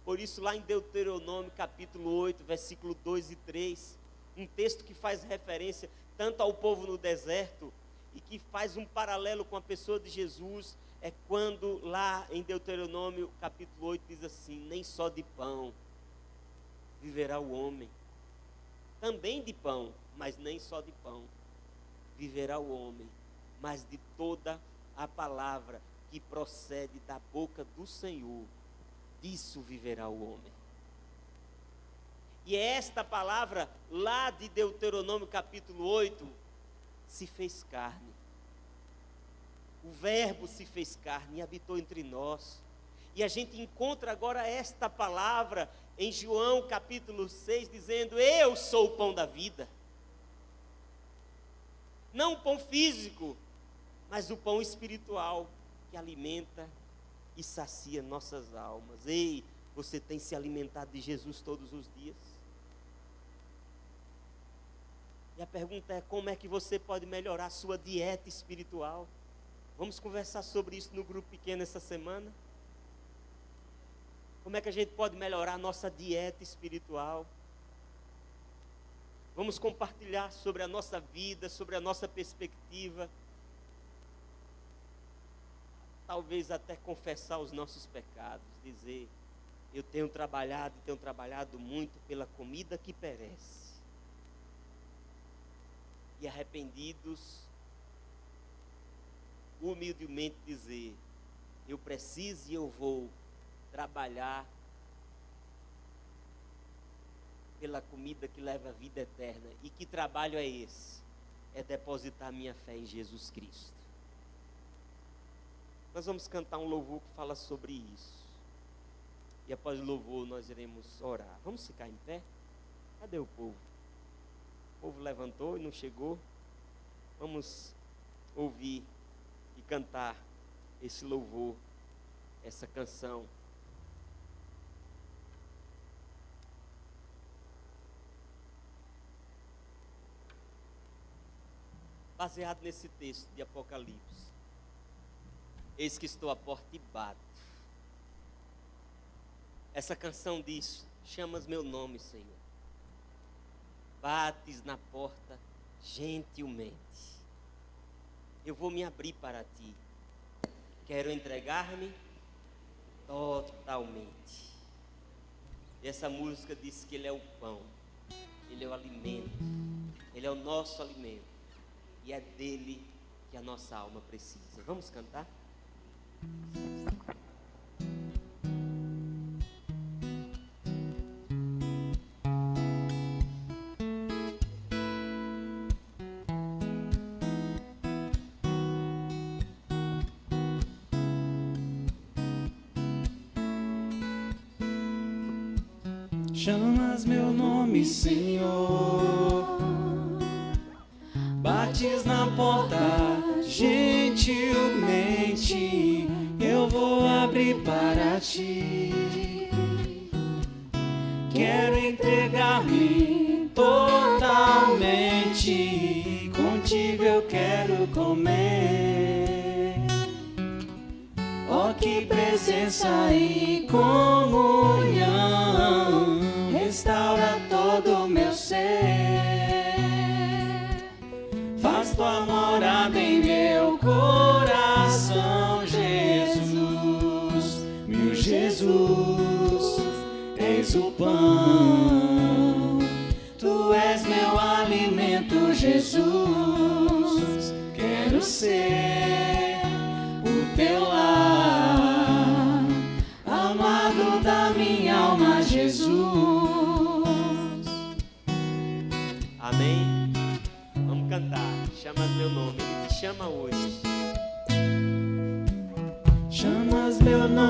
Por isso, lá em Deuteronômio, capítulo 8, versículo 2 e 3, um texto que faz referência tanto ao povo no deserto e que faz um paralelo com a pessoa de Jesus, é quando lá em Deuteronômio, capítulo 8, diz assim: nem só de pão viverá o homem, também de pão, mas nem só de pão viverá o homem, mas de toda a palavra que procede da boca do Senhor, disso viverá o homem. E esta palavra lá de Deuteronômio capítulo 8 se fez carne. O verbo se fez carne e habitou entre nós. E a gente encontra agora esta palavra em João capítulo 6, dizendo: eu sou o pão da vida. Não o pão físico, mas o pão espiritual que alimenta e sacia nossas almas. Ei, você tem se alimentado de Jesus todos os dias? E a pergunta é: como é que você pode melhorar a sua dieta espiritual? Vamos conversar sobre isso no grupo pequeno essa semana. Como é que a gente pode melhorar a nossa dieta espiritual? Vamos compartilhar sobre a nossa vida, sobre a nossa perspectiva. Talvez até confessar os nossos pecados, dizer: eu tenho trabalhado muito pela comida que perece. E arrependidos, humildemente dizer: eu preciso e eu vou trabalhar pela comida que leva a vida eterna. E que trabalho é esse? É depositar minha fé em Jesus Cristo. Nós vamos cantar um louvor que fala sobre isso. E após o louvor nós iremos orar. Vamos ficar em pé? Cadê o povo? O povo levantou e não chegou. Vamos ouvir e cantar esse louvor, essa canção. Baseado nesse texto de Apocalipse. Eis que estou à porta e bato. Essa canção diz: chamas meu nome, Senhor. Bates na porta gentilmente. Eu vou me abrir para ti. Quero entregar-me totalmente. E essa música diz que Ele é o pão, Ele é o alimento, Ele é o nosso alimento. E é dele que a nossa alma precisa. Vamos cantar? Chamas meu nome, Senhor. Bates na porta gentilmente. Eu vou abrir para ti. Quero entregar-me totalmente. Contigo eu quero comer. Oh, que presença e comunhão restaura todo o meu ser. Faz tua morada em meu coração, Jesus. Meu Jesus, eis o pão. Tu és meu alimento, Jesus. Quero ser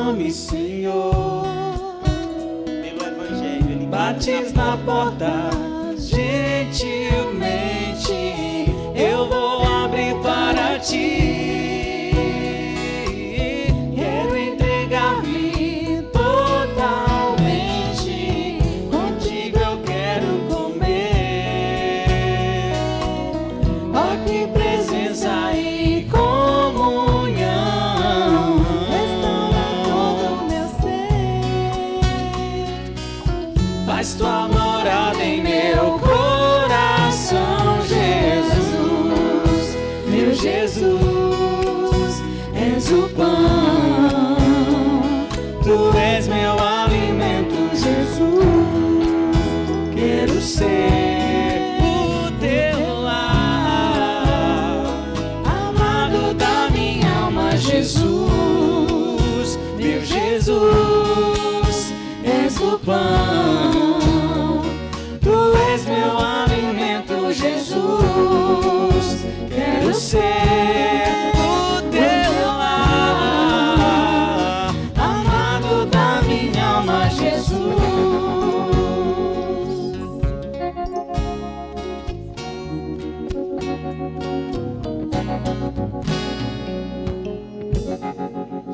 nome, Senhor. Pelo Evangelho, Ele Bates na porta, gentilmente eu vou abrir para ti. Quero entregar-me totalmente, contigo eu quero comer. Ó, que presença e comunhão, restaura todo o meu ser. Faz tua morada em meu coração, Jesus, meu Jesus, és o pão, tu és meu alimento, Jesus. Quero ser o teu lar, amado da minha alma, Jesus, meu Jesus, és o pão, tu és meu alimento, Jesus. Quero ser o teu lar, amado da minha alma, Jesus.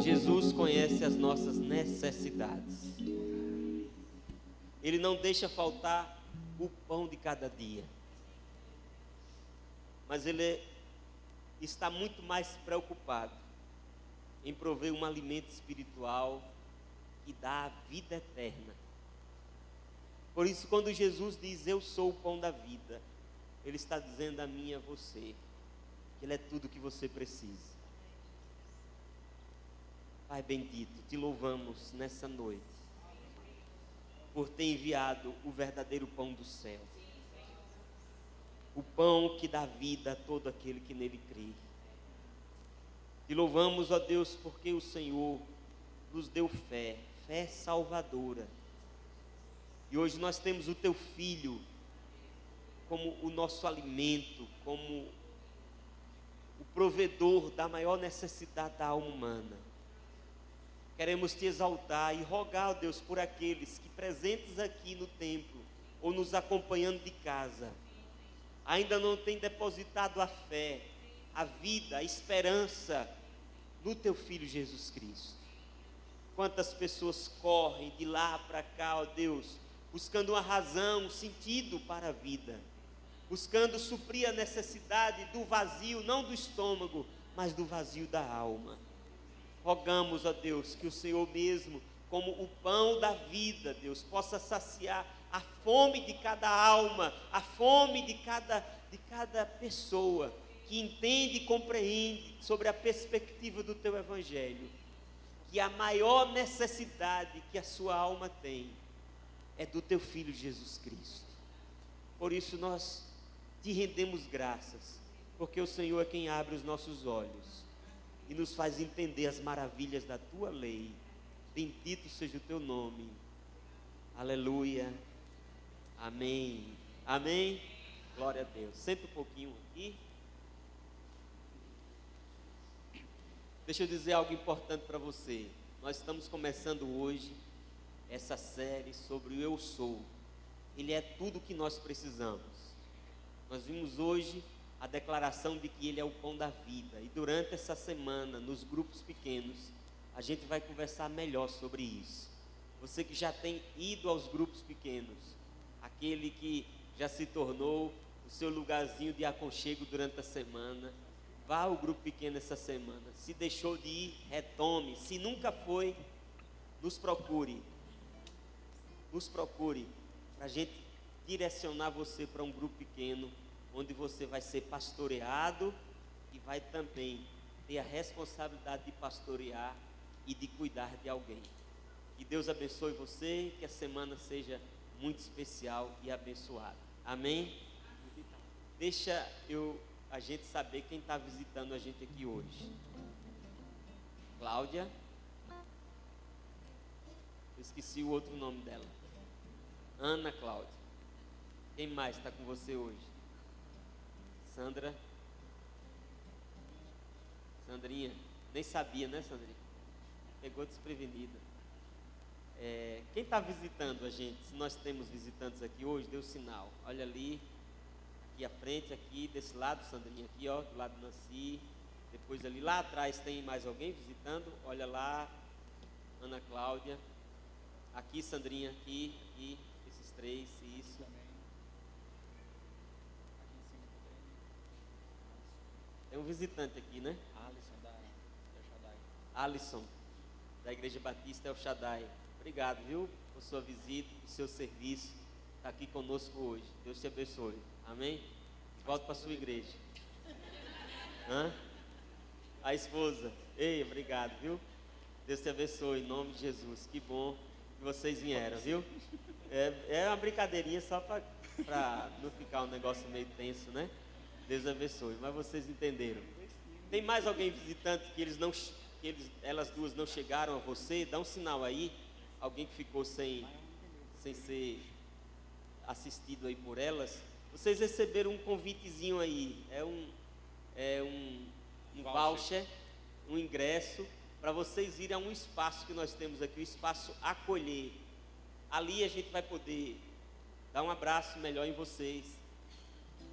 Jesus conhece as nossas necessidades. Ele não deixa faltar o pão de cada dia. Mas Ele está muito mais preocupado em prover um alimento espiritual que dá a vida eterna. Por isso, quando Jesus diz, eu sou o pão da vida, Ele está dizendo a mim e a você, que Ele é tudo que você precisa. Pai bendito, te louvamos nessa noite, por ter enviado o verdadeiro pão do céu. O pão que dá vida a todo aquele que nele crê. Te louvamos, ó Deus, porque o Senhor nos deu fé, fé salvadora. E hoje nós temos o teu Filho como o nosso alimento, como o provedor da maior necessidade da alma humana. Queremos te exaltar e rogar, ó Deus, por aqueles que presentes aqui no templo ou nos acompanhando de casa, ainda não têm depositado a fé, a vida, a esperança no teu Filho Jesus Cristo. Quantas pessoas correm de lá para cá, ó Deus, buscando uma razão, um sentido para a vida, buscando suprir a necessidade do vazio, não do estômago, mas do vazio da alma. Rogamos, ó Deus, que o Senhor mesmo, como o pão da vida, Deus, possa saciar a fome de cada alma, a fome de cada pessoa que entende e compreende sobre a perspectiva do teu Evangelho, que a maior necessidade que a sua alma tem é do teu Filho Jesus Cristo. Por isso nós te rendemos graças, porque o Senhor é quem abre os nossos olhos e nos faz entender as maravilhas da tua lei. Bendito seja o teu nome. Aleluia. Amém. Amém. Glória a Deus. Senta um pouquinho aqui. Deixa eu dizer algo importante para você. Nós estamos começando hoje essa série sobre o Eu Sou. Ele é tudo o que nós precisamos. Nós vimos hoje a declaração de que Ele é o pão da vida. E durante essa semana, nos grupos pequenos, a gente vai conversar melhor sobre isso. Você que já tem ido aos grupos pequenos, aquele que já se tornou o seu lugarzinho de aconchego durante a semana, vá ao grupo pequeno essa semana. Se deixou de ir, retome. Se nunca foi, nos procure. Nos procure para a gente direcionar você para um grupo pequeno, onde você vai ser pastoreado e vai também ter a responsabilidade de pastorear e de cuidar de alguém. Que Deus abençoe você, que a semana seja muito especial e abençoada. Amém? Deixa a gente saber quem está visitando a gente aqui hoje. Cláudia. Eu esqueci o outro nome dela. Ana Cláudia. Quem mais está com você hoje? Sandra. Sandrinha. Nem sabia, né, Sandrinha? Pegou desprevenida. Quem está visitando a gente, se nós temos visitantes aqui hoje, dê o sinal. Olha ali, aqui à frente, aqui, desse lado, Sandrinha, aqui, ó, do lado do Nancy. Depois ali, lá atrás tem mais alguém visitando. Olha lá, Ana Cláudia. Aqui, Sandrinha, aqui, esses três, isso. Tem um visitante aqui, né? Alisson, da Igreja Batista El Shaddai. Obrigado, viu, por sua visita, por seu serviço. Está aqui conosco hoje. Deus te abençoe. Amém? Volta para a sua igreja. A esposa. Ei, obrigado, viu? Deus te abençoe, em nome de Jesus. Que bom que vocês vieram, viu? É uma brincadeirinha só para não ficar um negócio meio tenso, né? Deus abençoe. Mas vocês entenderam. Tem mais alguém visitante que elas duas não chegaram a você? Dá um sinal aí. Alguém que ficou sem ser assistido aí por elas. Vocês receberam um convitezinho aí. É um voucher, um ingresso, para vocês irem a um espaço que nós temos aqui, o espaço Acolher. Ali a gente vai poder dar um abraço melhor em vocês,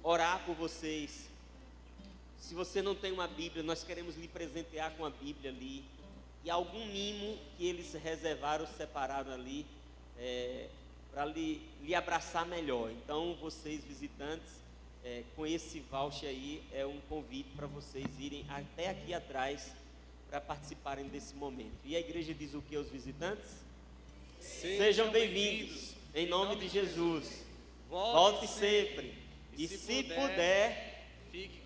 orar por vocês. Se você não tem uma Bíblia, nós queremos lhe presentear com a Bíblia ali. E algum mimo que eles reservaram, separaram ali, para lhe abraçar melhor. Então, vocês visitantes, com esse voucher aí, é um convite para vocês irem até aqui atrás para participarem desse momento. E a igreja diz o que aos visitantes? Sejam bem-vindos, em nome de Jesus. Volte sempre. E se puder, fique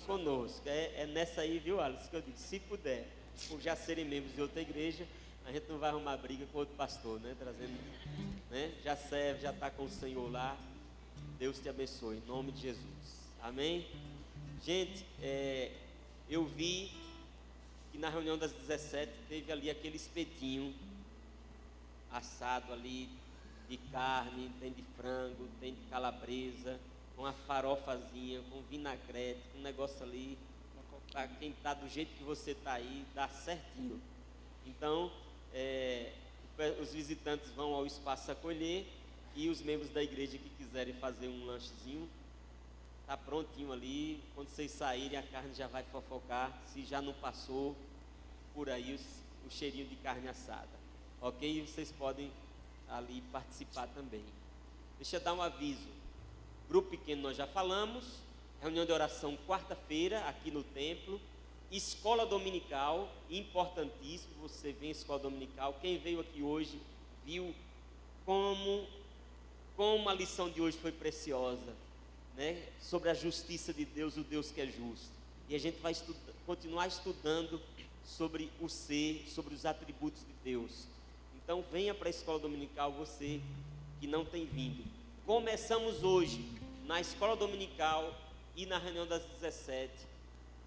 conosco. É nessa aí, viu, Alice, que eu digo, se puder. Por já serem membros de outra igreja, a gente não vai arrumar briga com outro pastor, né? Trazendo, né? Já serve, já está com o Senhor lá. Deus te abençoe, em nome de Jesus. Amém? Gente, eu vi que na reunião das 17 teve ali aquele espetinho assado ali de carne, tem de frango, tem de calabresa, com uma farofazinha, com vinagrete, um negócio ali. Para quem está do jeito que você está aí, dá certinho. Então, os visitantes vão ao espaço Acolher e os membros da igreja que quiserem fazer um lanchezinho, está prontinho ali. Quando vocês saírem, a carne já vai fofocar, se já não passou por aí o cheirinho de carne assada. Ok? E vocês podem ali participar também. Deixa eu dar um aviso. Grupo pequeno nós já falamos. Reunião de oração quarta-feira aqui no templo. Escola dominical, importantíssimo. Você vem à escola dominical. Quem veio aqui hoje viu como a lição de hoje foi preciosa, né? Sobre a justiça de Deus, o Deus que é justo. E a gente vai continuar estudando sobre o ser, sobre os atributos de Deus. Então venha para a escola dominical, você que não tem vindo. Começamos hoje na escola dominical e na reunião das 17,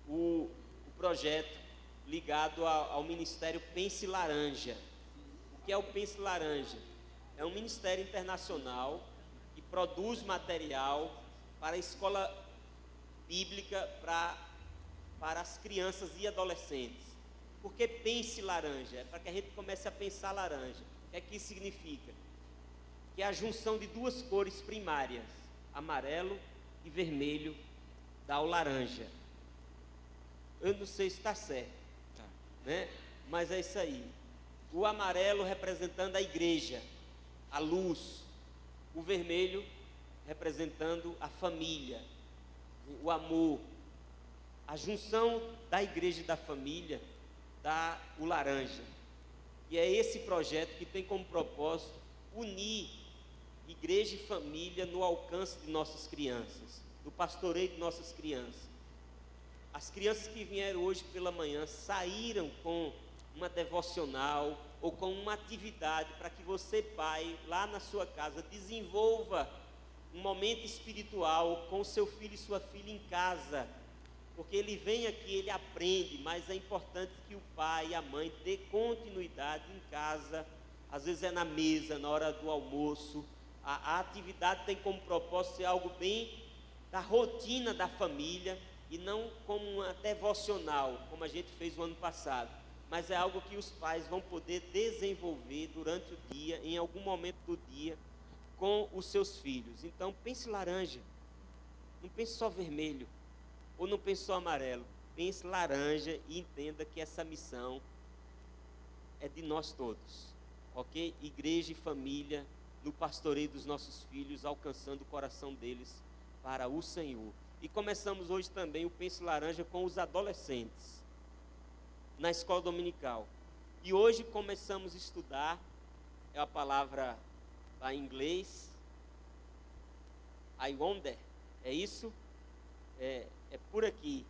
o projeto ligado ao Ministério Pense Laranja. O que é o Pense Laranja? É um ministério internacional que produz material para a escola bíblica para as crianças e adolescentes. Por que Pense Laranja? É para que a gente comece a pensar laranja. O que é que isso significa? Que é a junção de duas cores primárias, amarelo e vermelho, dá o laranja. Eu não sei se está certo, né? Mas é isso aí. O amarelo representando a igreja, a luz. O vermelho representando a família, o amor. A junção da igreja e da família dá o laranja. E é esse projeto que tem como propósito unir igreja e família no alcance de nossas crianças, do pastoreio de nossas crianças. As crianças que vieram hoje pela manhã saíram com uma devocional ou com uma atividade para que você, pai, lá na sua casa, desenvolva um momento espiritual com seu filho e sua filha em casa. Porque ele vem aqui, ele aprende, mas é importante que o pai e a mãe dê continuidade em casa. Às vezes é na mesa, na hora do almoço. A atividade tem como propósito ser algo bem da rotina da família e não como uma devocional, como a gente fez o ano passado. mas é algo que os pais vão poder desenvolver durante o dia, em algum momento do dia, com os seus filhos. Então, pense laranja, não pense só vermelho, ou não pense só amarelo, pense laranja e entenda que essa missão é de nós todos, ok? Igreja e família, no pastoreio dos nossos filhos, alcançando o coração deles para o Senhor. E começamos hoje também o Pense Laranja com os adolescentes, na escola dominical. E hoje começamos a estudar, é a palavra lá em inglês, I wonder, é isso? É por aqui,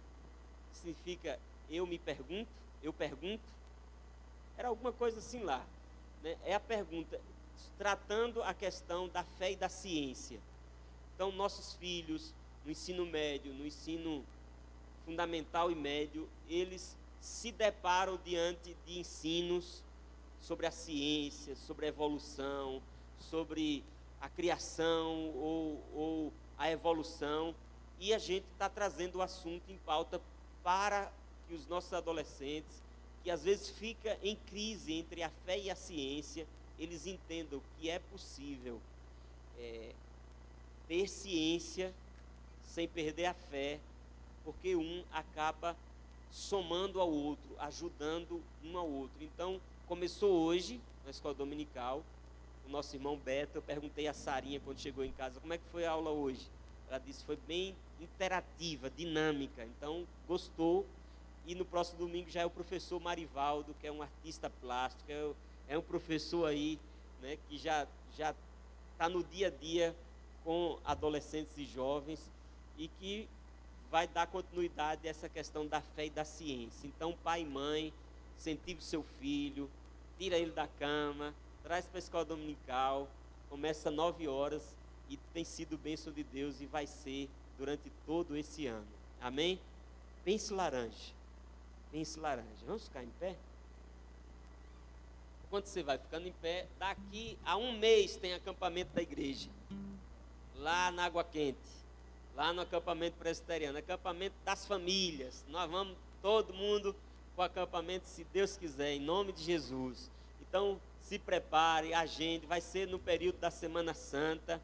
significa eu me pergunto, eu pergunto, era alguma coisa assim lá, né? É a pergunta, tratando a questão da fé e da ciência. Então, nossos filhos, no ensino médio, no ensino fundamental e médio, eles se deparam diante de ensinos sobre a ciência, sobre a evolução, sobre a criação ou a evolução, e a gente está trazendo o assunto em pauta para que os nossos adolescentes, que às vezes fica em crise entre a fé e a ciência, eles entendam que é possível ter ciência sem perder a fé, porque um acaba somando ao outro, ajudando um ao outro. Então, começou hoje, na escola dominical, o nosso irmão Beto. Eu perguntei a Sarinha quando chegou em casa, como é que foi a aula hoje? Ela disse que foi bem interativa, dinâmica, então gostou. E no próximo domingo já é o professor Marivaldo, que é um artista plástico, é um professor aí, né, que já está no dia a dia com adolescentes e jovens, e que vai dar continuidade a essa questão da fé e da ciência. Então, pai e mãe, incentive o seu filho, tira ele da cama, traz para a escola dominical, começa às 9 horas, e tem sido bênção de Deus, e vai ser durante todo esse ano. Amém? Pense laranja. Pense laranja. Vamos ficar em pé? Enquanto você vai ficando em pé, daqui a um mês tem acampamento da igreja, lá na Água Quente, lá no acampamento presbiteriano, acampamento das famílias. Nós vamos todo mundo para o acampamento, se Deus quiser, em nome de Jesus. Então, se prepare, agende, vai ser no período da Semana Santa.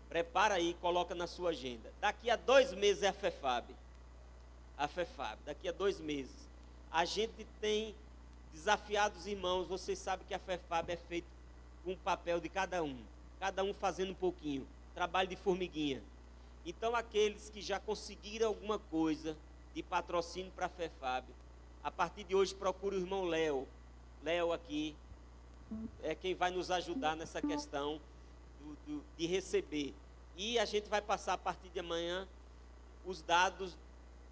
Prepara aí, coloca na sua agenda. Daqui a 2 meses é a FEFAB. A FEFAB, daqui a 2 meses. A gente tem desafiado os irmãos, vocês sabem que a FEFAB é feita com o papel de cada um fazendo um pouquinho, trabalho de formiguinha. Então, aqueles que já conseguiram alguma coisa de patrocínio para a FEFAB, a partir de hoje procure o irmão Léo. Léo aqui é quem vai nos ajudar nessa questão de receber. E a gente vai passar a partir de amanhã os dados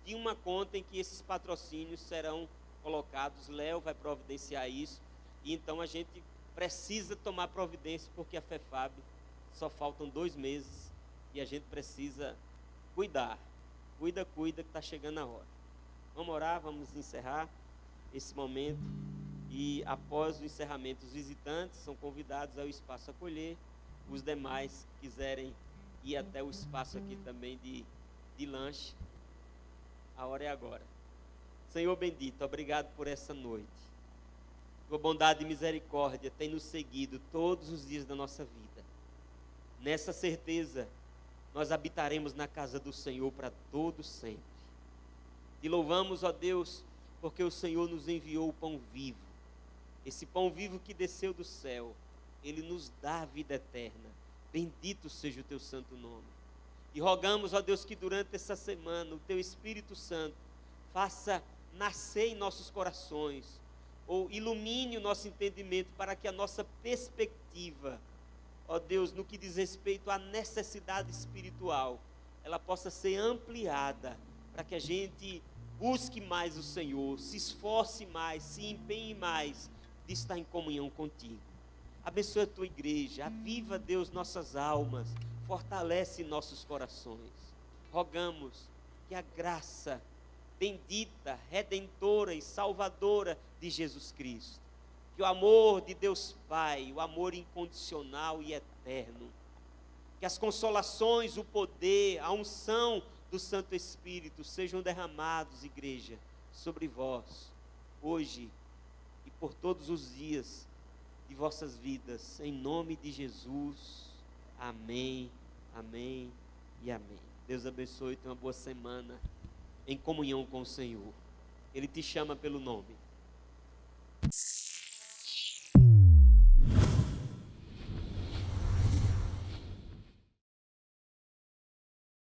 de uma conta em que esses patrocínios serão colocados. Léo vai providenciar isso. E então a gente precisa tomar providência, porque a FEFAB só faltam 2 meses e a gente precisa cuidar. Cuida, que está chegando a hora. Vamos orar, vamos encerrar esse momento. E após o encerramento, os visitantes são convidados ao espaço acolher. Os demais que quiserem ir até o espaço aqui também de lanche. A hora é agora. Senhor bendito, obrigado por essa noite. Tua bondade e misericórdia tem nos seguido todos os dias da nossa vida. Nessa certeza, nós habitaremos na casa do Senhor para todo sempre. Te louvamos, ó Deus, porque o Senhor nos enviou o pão vivo. Esse pão vivo que desceu do céu, ele nos dá a vida eterna. Bendito seja o teu santo nome. E rogamos, ó Deus, que durante essa semana o teu Espírito Santo faça nascer em nossos corações, ou ilumine o nosso entendimento, para que a nossa perspectiva, ó Deus, no que diz respeito à necessidade espiritual, ela possa ser ampliada, para que a gente busque mais o Senhor, se esforce mais, se empenhe mais de estar em comunhão contigo. Abençoa a tua igreja, aviva, Deus, nossas almas, fortalece nossos corações. Rogamos que a graça bendita, redentora e salvadora de Jesus Cristo, que o amor de Deus Pai, o amor incondicional e eterno, que as consolações, o poder, a unção do Santo Espírito sejam derramados, igreja, sobre vós, hoje por todos os dias de vossas vidas, em nome de Jesus. Amém, amém e amém. Deus abençoe, tenha uma boa semana em comunhão com o Senhor. Ele te chama pelo nome.